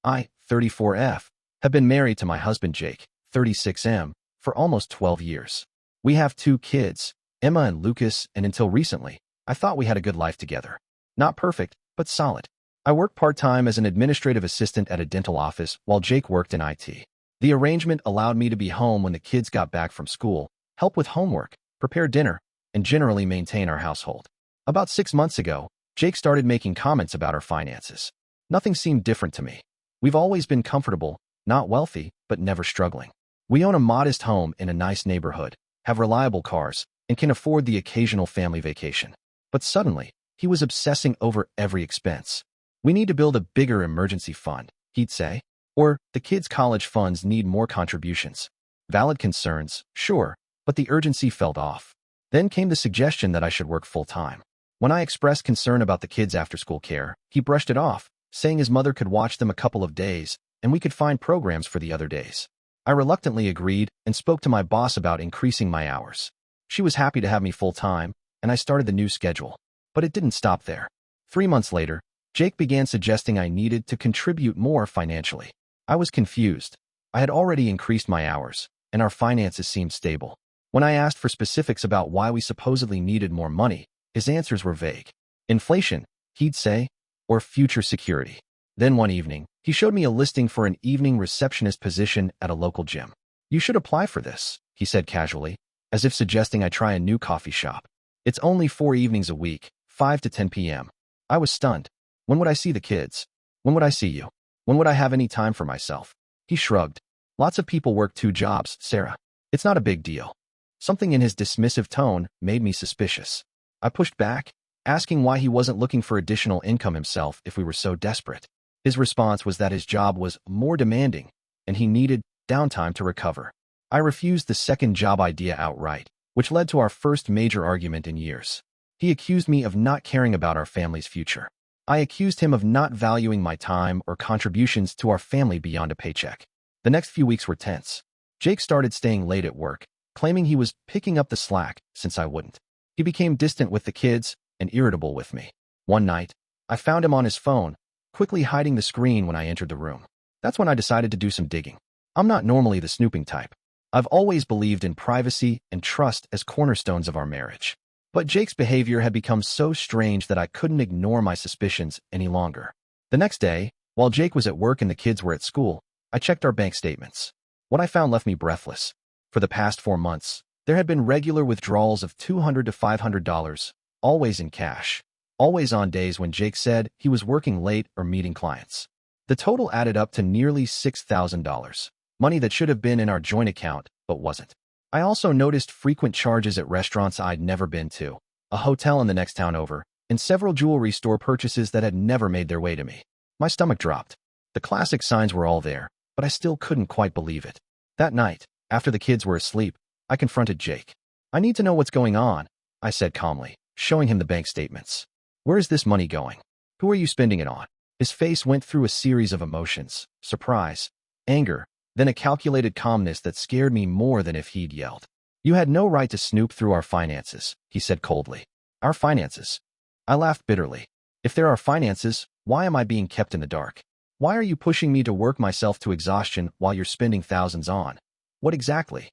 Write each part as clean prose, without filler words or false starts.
I, 34F, have been married to my husband Jake, 36M, for almost 12 years. We have 2 kids, Emma and Lucas, and until recently, I thought we had a good life together. Not perfect, but solid. I work part-time as an administrative assistant at a dental office while Jake worked in IT. The arrangement allowed me to be home when the kids got back from school, help with homework, prepare dinner, and generally maintain our household. About 6 months ago, Jake started making comments about our finances. Nothing seemed different to me. We've always been comfortable, not wealthy, but never struggling. We own a modest home in a nice neighborhood, have reliable cars, and can afford the occasional family vacation. But suddenly, he was obsessing over every expense. We need to build a bigger emergency fund, he'd say. Or, the kids' college funds need more contributions. Valid concerns, sure, but the urgency felt off. Then came the suggestion that I should work full-time. When I expressed concern about the kids' after-school care, he brushed it off, saying his mother could watch them a couple of days, and we could find programs for the other days. I reluctantly agreed and spoke to my boss about increasing my hours. She was happy to have me full-time, and I started the new schedule. But it didn't stop there. 3 months later, Jake began suggesting I needed to contribute more financially. I was confused. I had already increased my hours, and our finances seemed stable. When I asked for specifics about why we supposedly needed more money, his answers were vague. Inflation, he'd say, or future security. Then one evening, he showed me a listing for an evening receptionist position at a local gym. You should apply for this, he said casually, as if suggesting I try a new coffee shop. It's only 4 evenings a week, 5 to 10 p.m. I was stunned. When would I see the kids? When would I see you? When would I have any time for myself? He shrugged. Lots of people work 2 jobs, Sarah. It's not a big deal. Something in his dismissive tone made me suspicious. I pushed back, asking why he wasn't looking for additional income himself if we were so desperate. His response was that his job was more demanding, and he needed downtime to recover. I refused the second job idea outright, which led to our first major argument in years. He accused me of not caring about our family's future. I accused him of not valuing my time or contributions to our family beyond a paycheck. The next few weeks were tense. Jake started staying late at work, claiming he was picking up the slack since I wouldn't. He became distant with the kids and irritable with me. One night, I found him on his phone, quickly hiding the screen when I entered the room. That's when I decided to do some digging. I'm not normally the snooping type. I've always believed in privacy and trust as cornerstones of our marriage. But Jake's behavior had become so strange that I couldn't ignore my suspicions any longer. The next day, while Jake was at work and the kids were at school, I checked our bank statements. What I found left me breathless. For the past 4 months, there had been regular withdrawals of $200 to $500, always in cash, always on days when Jake said he was working late or meeting clients. The total added up to nearly $6,000, money that should have been in our joint account, but wasn't. I also noticed frequent charges at restaurants I'd never been to, a hotel in the next town over, and several jewelry store purchases that had never made their way to me. My stomach dropped. The classic signs were all there, but I still couldn't quite believe it. That night, after the kids were asleep, I confronted Jake. I need to know what's going on, I said calmly, showing him the bank statements. Where is this money going? Who are you spending it on? His face went through a series of emotions, surprise, anger, then a calculated calmness that scared me more than if he'd yelled. You had no right to snoop through our finances, he said coldly. Our finances? I laughed bitterly. If there are finances, why am I being kept in the dark? Why are you pushing me to work myself to exhaustion while you're spending thousands on? What exactly?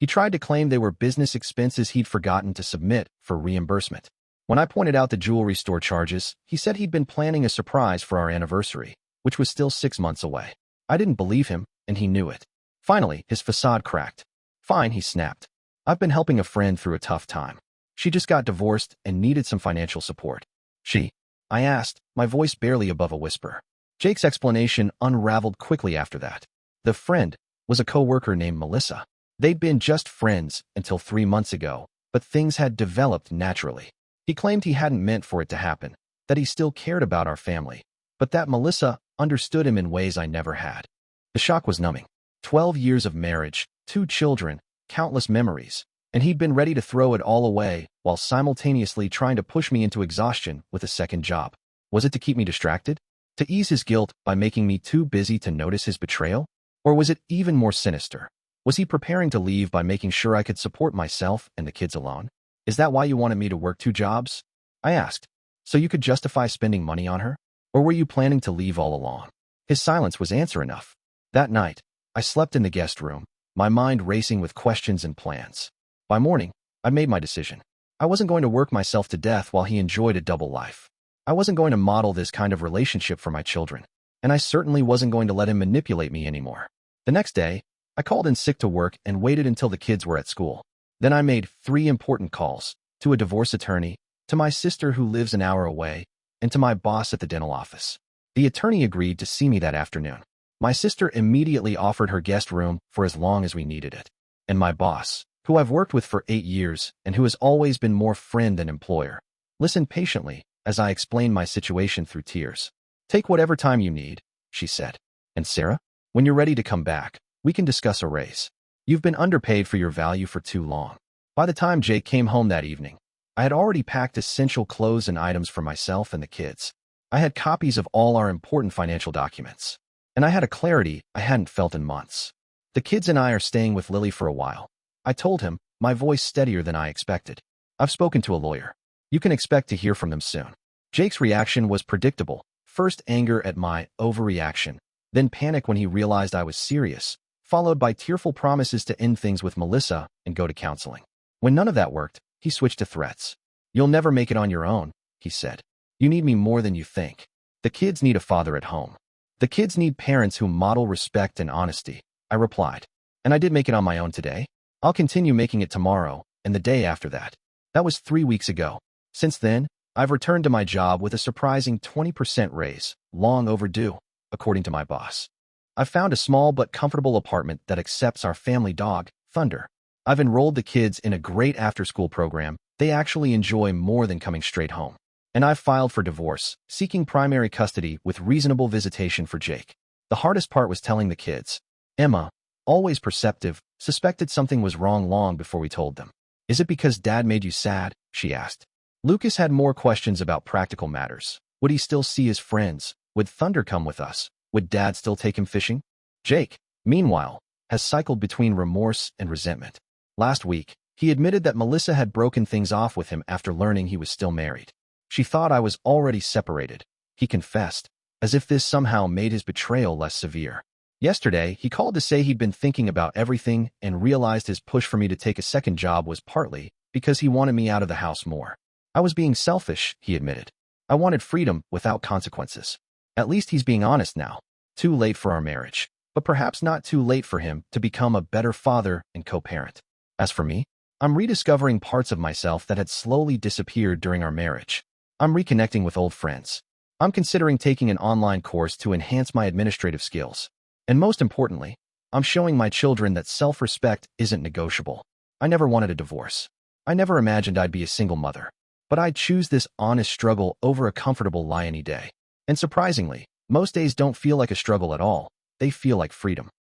He tried to claim they were business expenses he'd forgotten to submit for reimbursement. When I pointed out the jewelry store charges, he said he'd been planning a surprise for our anniversary, which was still 6 months away. I didn't believe him, and he knew it. Finally, his facade cracked. Fine, he snapped. I've been helping a friend through a tough time. She just got divorced and needed some financial support. She? I asked, my voice barely above a whisper. Jake's explanation unraveled quickly after that. The friend was a coworker named Melissa. They'd been just friends until 3 months ago, but things had developed naturally. He claimed he hadn't meant for it to happen, that he still cared about our family, but that Melissa understood him in ways I never had. The shock was numbing. 12 years of marriage, 2 children, countless memories, and he'd been ready to throw it all away while simultaneously trying to push me into exhaustion with a second job. Was it to keep me distracted? To ease his guilt by making me too busy to notice his betrayal? Or was it even more sinister? Was he preparing to leave by making sure I could support myself and the kids alone? Is that why you wanted me to work 2 jobs? I asked. So you could justify spending money on her? Or were you planning to leave all along? His silence was answer enough. That night, I slept in the guest room, my mind racing with questions and plans. By morning, I made my decision. I wasn't going to work myself to death while he enjoyed a double life. I wasn't going to model this kind of relationship for my children, and I certainly wasn't going to let him manipulate me anymore. The next day, I called in sick to work and waited until the kids were at school. Then I made 3 important calls, to a divorce attorney, to my sister who lives an hour away, and to my boss at the dental office. The attorney agreed to see me that afternoon. My sister immediately offered her guest room for as long as we needed it. And my boss, who I've worked with for 8 years and who has always been more friend than employer, listened patiently as I explained my situation through tears. "Take whatever time you need," she said. "And Sarah, when you're ready to come back, we can discuss a raise. You've been underpaid for your value for too long." By the time Jake came home that evening, I had already packed essential clothes and items for myself and the kids. I had copies of all our important financial documents, and I had a clarity I hadn't felt in months. "The kids and I are staying with Lily for a while," I told him, my voice steadier than I expected. "I've spoken to a lawyer. You can expect to hear from them soon." Jake's reaction was predictable. First anger at my overreaction, then panic when he realized I was serious, followed by tearful promises to end things with Melissa and go to counseling. When none of that worked, he switched to threats. "You'll never make it on your own," he said. "You need me more than you think. The kids need a father at home. The kids need parents who model respect and honesty," I replied. "And I did make it on my own today. I'll continue making it tomorrow and the day after that." That was 3 weeks ago. Since then, I've returned to my job with a surprising 20% raise, long overdue, according to my boss. I've found a small but comfortable apartment that accepts our family dog, Thunder. I've enrolled the kids in a great after-school program they actually enjoy more than coming straight home. And I've filed for divorce, seeking primary custody with reasonable visitation for Jake. The hardest part was telling the kids. Emma, always perceptive, suspected something was wrong long before we told them. "Is it because Dad made you sad?" she asked. Lucas had more questions about practical matters. Would he still see his friends? Would Thunder come with us? Would Dad still take him fishing? Jake, meanwhile, has cycled between remorse and resentment. Last week, he admitted that Melissa had broken things off with him after learning he was still married. "She thought I was already separated," he confessed, as if this somehow made his betrayal less severe. Yesterday, he called to say he'd been thinking about everything and realized his push for me to take a second job was partly because he wanted me out of the house more. "I was being selfish," he admitted. "I wanted freedom without consequences." At least he's being honest now. Too late for our marriage, but perhaps not too late for him to become a better father and co-parent. As for me, I'm rediscovering parts of myself that had slowly disappeared during our marriage. I'm reconnecting with old friends. I'm considering taking an online course to enhance my administrative skills. And most importantly, I'm showing my children that self-respect isn't negotiable. I never wanted a divorce. I never imagined I'd be a single mother. But I'd choose this honest struggle over a comfortable lie any day. And surprisingly, most days don't feel like a struggle at all. They feel like freedom.